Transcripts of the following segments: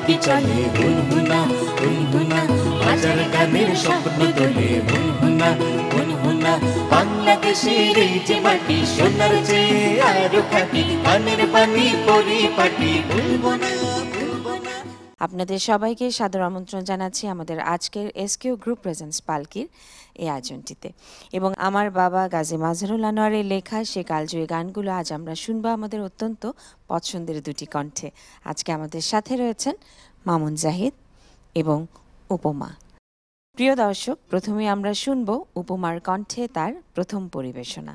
পাখি চলে হুনহুনা হুনহুনা, হাজার গানের স্বপ্ন তোলে হুনহুনা হুনহুনা। বাংলাদেশের এই যে মাটি সোনার চেয়ে আরো খাঁটি, পানের পানি পরিপাটি ভুলবো না ভুলবো না। আপনাদের সবাইকে সাদর আমন্ত্রণ জানাচ্ছি আমাদের আজকের এসকিউ গ্রুপ প্রেজেন্স পালকির এই আয়োজনটিতে। এবং আমার বাবা গাজী মাজহারুল আনোয়ারের লেখা সে কালজয়ী গানগুলো আজ আমরা শুনবো আমাদের অত্যন্ত পছন্দের দুটি কণ্ঠে। আজকে আমাদের সাথে রয়েছেন মামুন জাহিদ এবং উপমা। প্রিয় দর্শক, প্রথমে আমরা শুনবো উপমার কণ্ঠে তার প্রথম পরিবেশনা।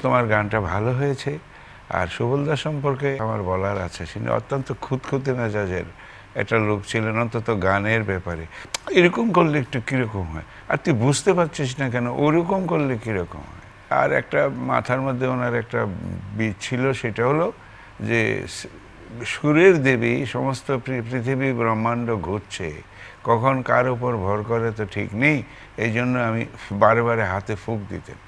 তোমার গানটা ভালো হয়েছে। আর সুবলদা সম্পর্কে আমার বলার আছে, তিনি অত্যন্ত খুঁতখুঁতে মেজাজের একটা লোক ছিলেন, অন্তত গানের ব্যাপারে। এরকম করলে একটু কীরকম হয়, আর তুই বুঝতে পারছিস না কেন, ওরকম করলে কীরকম হয়। আর একটা মাথার মধ্যে ওনার একটা বীজ ছিল, সেটা হলো যে সুরের দেবী সমস্ত পৃথিবী ব্রহ্মাণ্ড ঘুরছে, কখন কার উপর ভর করে তো ঠিক নেই। এই জন্য আমি বারে বারে হাতে ফুঁক দিতেন,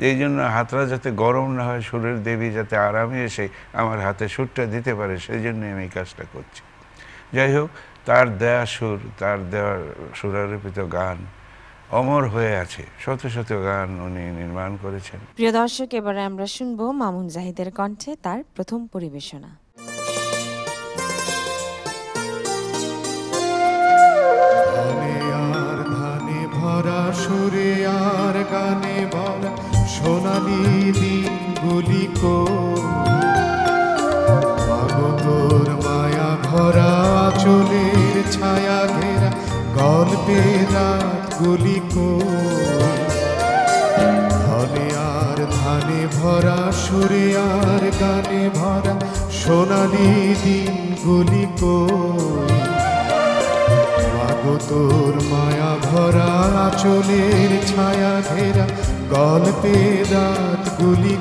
এই জন্য হাতটা যাতে গরম না হয়, সুরের দেবী যাতে আরামে এসে আমার হাতে সুরটা দিতে পারে, সেই জন্য আমি এই কাজটা করছি। যাই হোক, তার দেয়া সুর, তার দেওয়া সুরারোপিত গান অমর হয়ে আছে। শত শত গান উনি নির্মাণ করেছেন। প্রিয় দর্শক, এবারে আমরা শুনবো মামুন জাহিদের কণ্ঠে তার প্রথম পরিবেশনা। ধানে ভরা সুরে আর গানে ভরা সোনালি দিনগুলি তোর মায়া ভরা চুলের ছায়া ঘেরা গল্পের রাতগুলি ধনে আর ধানে ভরা সুরে আর গানে ভরা সোনালি দিনগুলি তোর মায়া ভরা চুলের ছায়া ঘেরা গল্পের রাতগুলি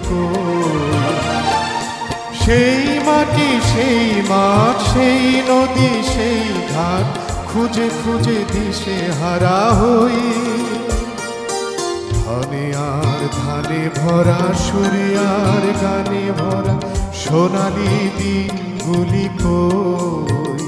সেই মাটি সেই মাঠ সেই নদী সেই ঘাট খুঁজে খুঁজে দিশে হারা হই। ধনে আর ধানে ভরা সুরে আর গানে ভরা সোনালি দিনগুলি কই।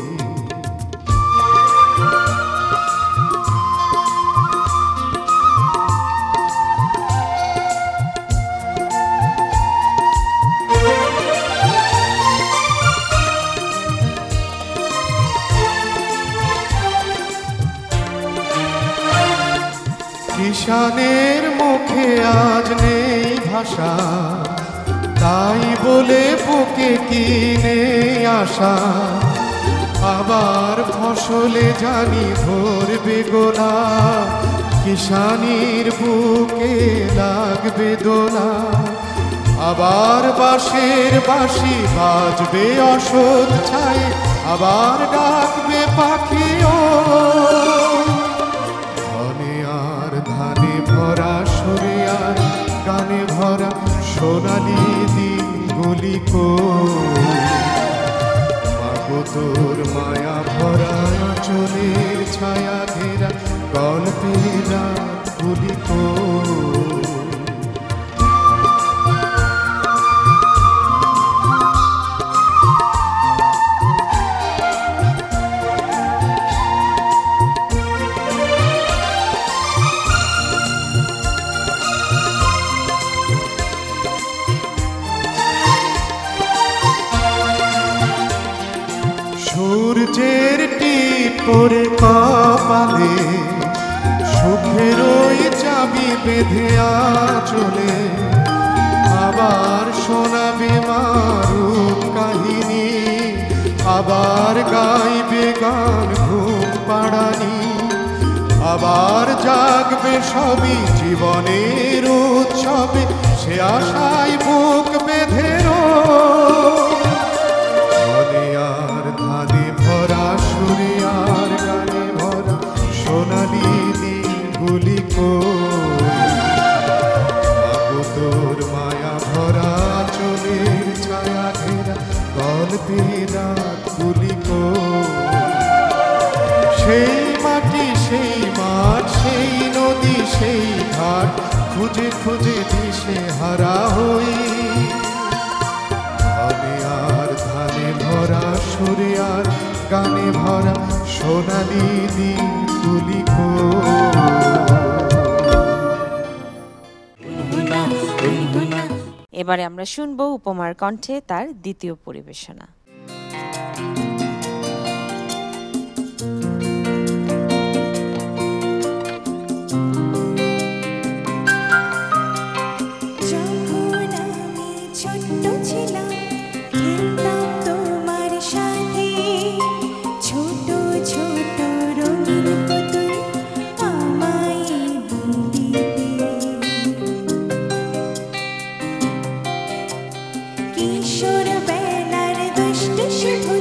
কিষানের মুখে আজ নেই ভাষা, তাই বলে বুকে কিনে আসা। আবার ফসলে জানি ধরবে গোলা, কিষানির বুকে লাগবে দোলা। আবার বাঁশের বাঁশি বাজবে অসৎ ছায়, আবার ডাকবে পাখিও। ধনে আর ধানে ভরা সুরে আর গানে ভরা সোনালি দিনগুলি কই। মাগো তোর মায়া ভরা আঁচলের ছায়া ঘেরা গল্পের রাতগুলি কই। সূর্যের টিপ পরে কপালে সুখের ওই চাবি বেঁধে আঁচলে। আবার শোনাবে মারুপ কাহিনী, আবার গাইবে গান ঘুম পাড়ানি। আবার জাগবে সবই জীবনের উৎসবে, সে আশায় বুক বেঁধে ধনে আর ধানে ভরা সুরে আর গানে ভরা সোনালি দিনগুলি কই। মাগো তোর মায়া ভরা চোখের ছায়া ঘেরা গল্পের রাতগুলি কই। সেই মাটি সেই মাঠ সেই নদী সেই ঘাট খুঁজে খুঁজে দিশে হারা হই। ধনে আর ধানে ভরা সুরে আর গানে ভরা সোনালি দিনগুলি এবারে আমরা শুনবো উপমার কণ্ঠে তার দ্বিতীয় পরিবেশনা। কিশোর বেলার দুষ্ট শুধু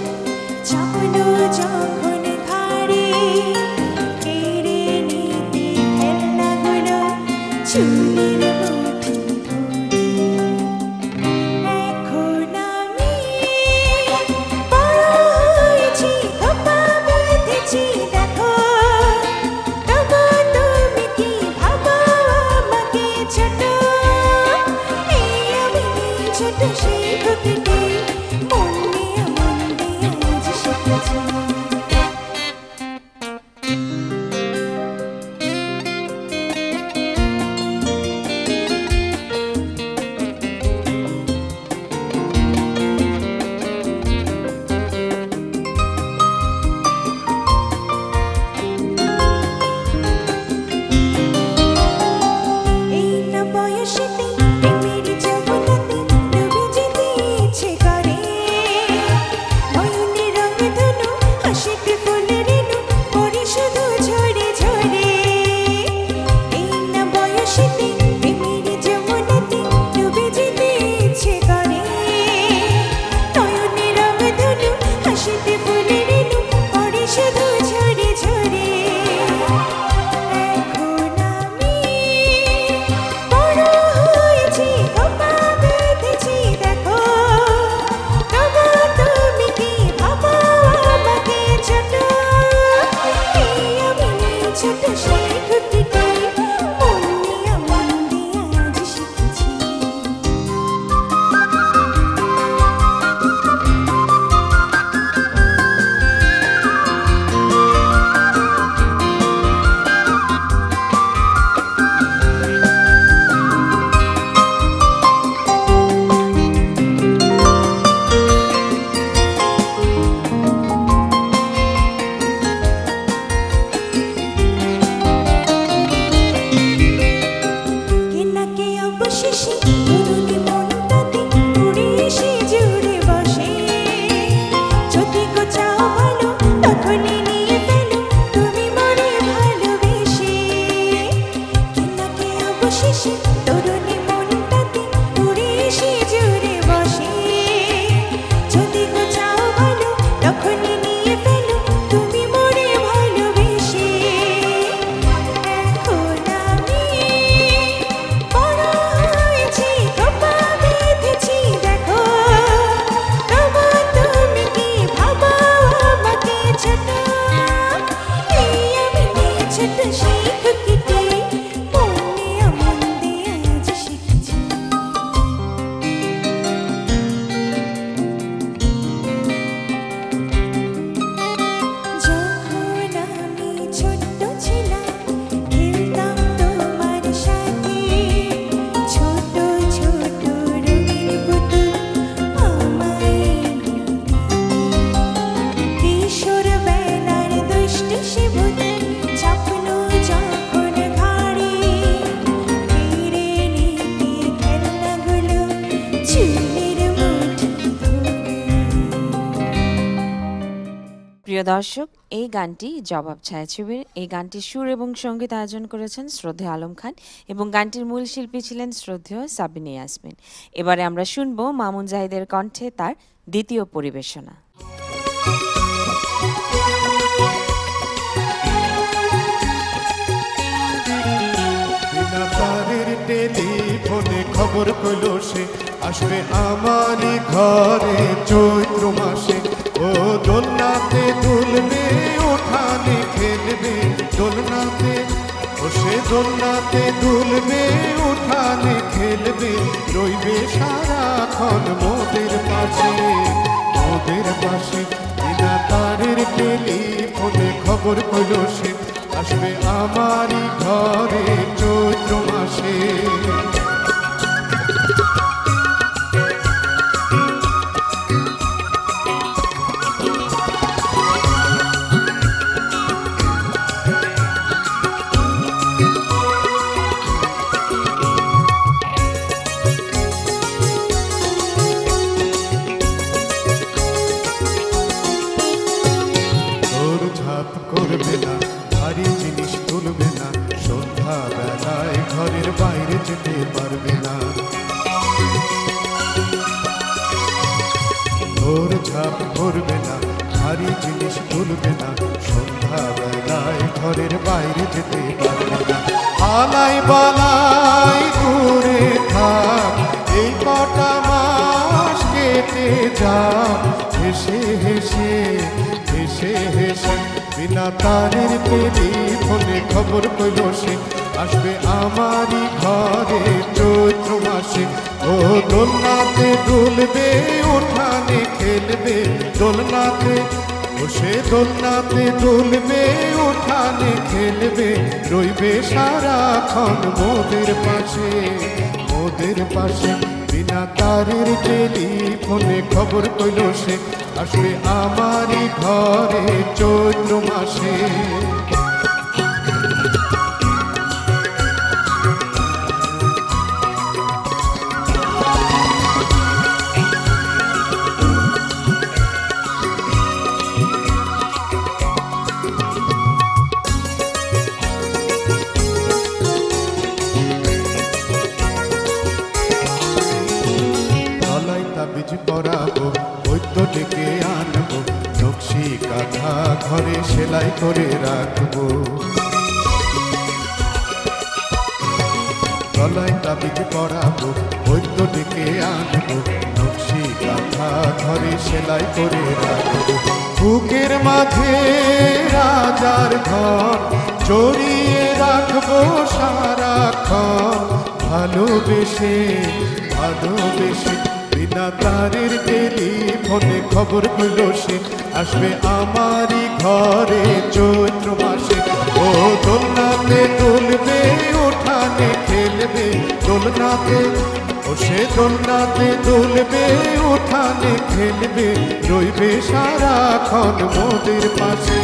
ছোট সেই খুঁটিতে মন দিয়া আজ শিখেছি। প্রিয় দর্শক, এই গানটি জবাব ছায়াছবির। এই গানটির সুর এবং সঙ্গীত আয়োজন করেছেন শ্রদ্ধেয় আলম খান এবং গানটির মূল শিল্পী ছিলেন শ্রদ্ধেয় সাবিনা ইয়াসমিন। এবারে আমরা শুনবো মামুন জাহিদের কণ্ঠে তার দ্বিতীয় পরিবেশনা। টেলিফোনে খবর কইল সে আসবে আমারই ঘরে চৈত্র মাসে। ও দোলনাতে দুলবে উঠানে খেলবে দোলনাতে, ও সে দোলনাতে দুলবে উঠানে খেলবে, রইবে সারাক্ষণ মোদের পাশে মোদের পাশে। বিনা তারের টেলিফোনে খবর কইল সে আসবে আমারই ঘরে চৈত্র মাসে। করবে না ভারী জিনিস তুলবে না, সন্ধ্যা বেলায় ঘরের বাইরে যেতে পারবে না। ওর ঝাপ করবে না ভারী জিনিস তুলবে না, সন্ধ্যা বেলায় ঘরের বাইরে যেতে পারবে না। আলাই বালাই দূরে থাক এই কটা মাস কেটে যা, হেসে হেসে হেসে হেসে। বিনা তারের টেলিফোনে খবর কইল সে আসবে আমারই ঘরে চৈত্র মাসে। ও দোলনাতে দুলবে উঠানে খেলবে দোলনাতে, ও সে দোলনাতে দুলবে উঠানে খেলবে, রইবে সারাক্ষণ মোদের পাশে মোদের পাশে। বিনা তারের টেলিফোনে খবর কইল সে আসবে আমারই ঘরে চৈত্র মাসে। তাবিজ পরাবো বৈদ্য ডেকে আনবো, নকশি কাঁথা ঘরে সেলাই করে রাখবো। গলায় তাবিজ পরাবো বৈদ্য ডেকে আনবো, নকশি কাঁথা ঘরে সেলাই করে রাখবো। বুকের মাঝে রাজার ঘর জড়িয়ে রাখবো সারাক্ষণ ভালোবেসে ভালোবেসে বিনা তারের টেলিফোনে খবরগুলো সে আসবে আমারই ঘরে চৈত্র মাসে ও দোলনাতে দুলবে উঠানে খেলবে দোলনাতে ও সে দোলনাতে দুলবে উঠানে খেলবে রইবে সারাক্ষণ মোদের পাশে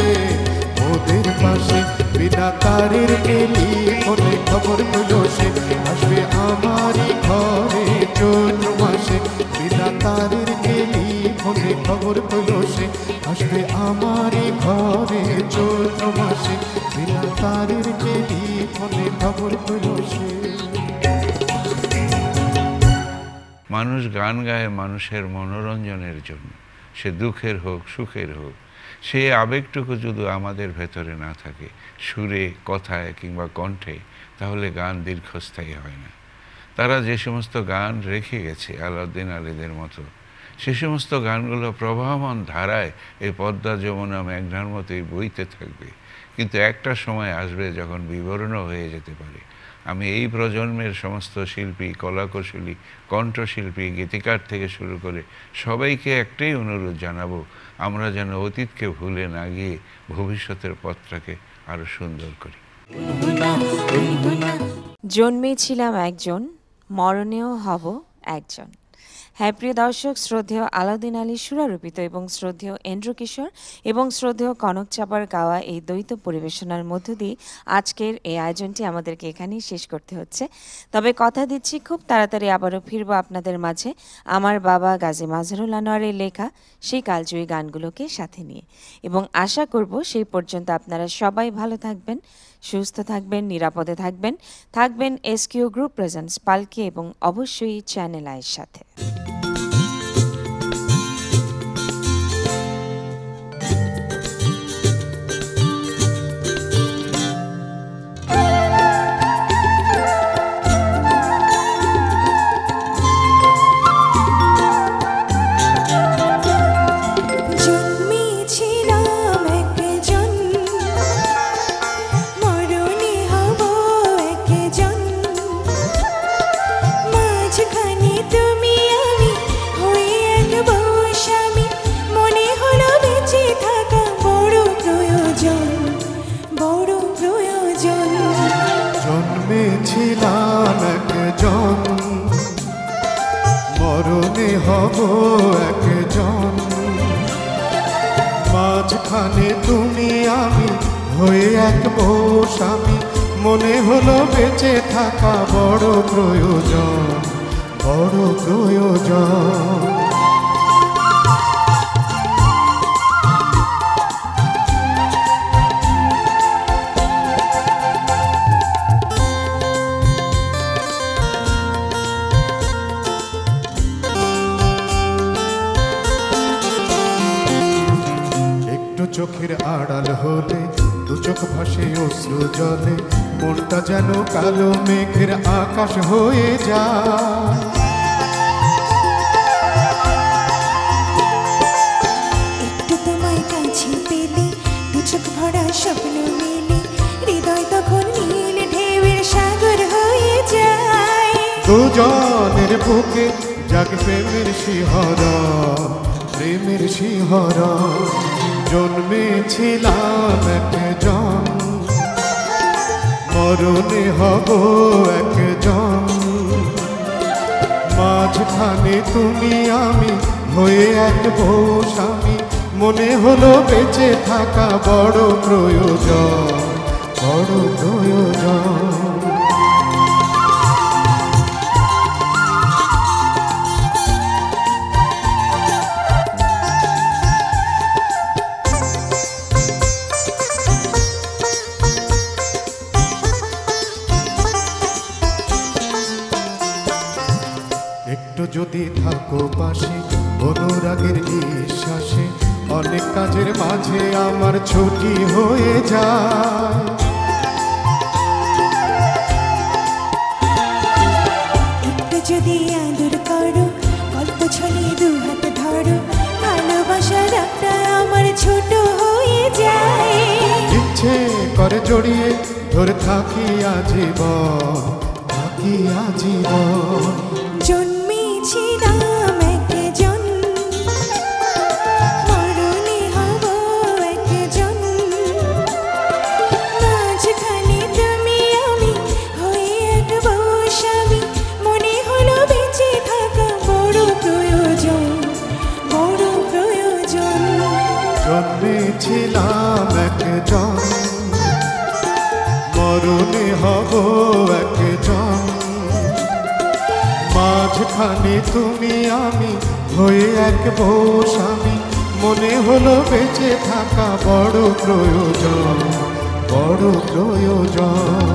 মোদের পাশে বিনা তারের টেলিফোনে খবরগুলো সে আসবে আমারই ঘরে চৈত্র মাসে বিনা তারের টেলিফোনে খবরগুলো সে আসবে আমারই ঘরে চৈত্র মাসে বিনা তারের টেলিফোনে খবরগুলো সে। মানুষ গান গায় মানুষের মনোরঞ্জনের জন্য, সে দুঃখের হোক সুখের হোক। সে আবেগটুকু যদি আমাদের ভেতরে না থাকে সুরে, কথায় কিংবা কণ্ঠে, তাহলে গান দীর্ঘস্থায়ী হয় না। তারা যে সমস্ত গান রেখে গেছে আলাউদ্দিন আলীদের মতো, সে সমস্ত গানগুলো প্রবাহমান ধারায় এই পদ্মা যমুনা মেঘনার মতোই বইতে থাকবে, কিন্তু একটা সময় আসবে যখন বিবর্ণ হয়ে যেতে পারে। আমি এই প্রজন্মের সমস্ত শিল্পী, কলাকুশলী, কণ্ঠশিল্পী, গীতিকার থেকে শুরু করে সবাইকে একটাই অনুরোধ জানাবো, আমরা যেন অতীতকে ভুলে না গিয়ে ভবিষ্যতের পথটাকে আরো সুন্দর করি। জন্মেছিলাম একজন, মরণেও হব একজন। হ্যাঁ প্রিয় দর্শক, শ্রদ্ধেয় আলাউদ্দিন আলী সুরারোপিত এবং শ্রদ্ধেয় এন্ড্রু কিশোর এবং শ্রদ্ধেয় কনক চাপার গাওয়া এই দ্বৈত পরিবেশনার মধ্য দিয়ে আজকের এই আয়োজনটি আমাদেরকে এখানেই শেষ করতে হচ্ছে। তবে কথা দিচ্ছি খুব তাড়াতাড়ি আবারও ফিরবো আপনাদের মাঝে আমার বাবা গাজী মাজহারুল আনোয়ারের লেখা সেই কালজয়ী গানগুলোকে সাথে নিয়ে, এবং আশা করব সেই পর্যন্ত আপনারা সবাই ভালো থাকবেন, সুস্থ থাকবেন, নিরাপদে থাকবেন, থাকবেন এসকিউ গ্রুপ প্রেজেন্টস পালকি এবং অবশ্যই চ্যানেল আইয়ের সাথে। জন্মেছিলাম একজন, মরণে হব একজন, মাঝখানে তুমি আমি হয়ে এক বউ স্বামী, মনে হলো বেঁচে থাকা বড় প্রয়োজন, বড় প্রয়োজন। চোখের আড়াল হলে দু চোখ ভাসে অশ্রু জলে, মনটা যেন কালো মেঘের আকাশ হয়ে যায়। একটু তোমায় কাছে পেলে দু চোখ ভরা স্বপ্ন মেলে, হৃদয় তখন নীল ঢেউয়ের সাগর হয়ে যায়। দুজনের বুকে জাগে প্রেমের শিহরণ, প্রেমের শিহরণ। জন্মেছিলাম একজন, মরণে হব একজন, মাঝখানে তুমি আমি হয়ে এক বউ স্বামী, মনে হলো বেঁচে থাকা বড় প্রয়োজন, বড় প্রয়োজন। যদি থাকো পাশে অনুরাগের নিঃশ্বাসে, অনেক কাজের মাঝে আমার ছুটি হয়ে যায়। একটু যদি আদর করো, গল্প ছড়িয়ে দু হাত ধরো, ভালোবাসার একটা আমার ছোট হয়ে যায়। ইচ্ছে করে জড়িয়ে ধরে থাকি আজীবন, থাকি আজীবন। জন্মেছিলাম একজন, মরণে হব একজন, মাঝখানে তুমি আমি হয়ে এক বউ স্বামী, মনে হলো বেঁচে থাকা বড় প্রয়োজন, বড় প্রয়োজন। জন্মেছিলাম একজন, মরণে হব একজন, মাঝখানে তুমি আমি হয়ে এক বউ স্বামী, মনে হলো বেঁচে থাকা বড় প্রয়োজন, বড় প্রয়োজন।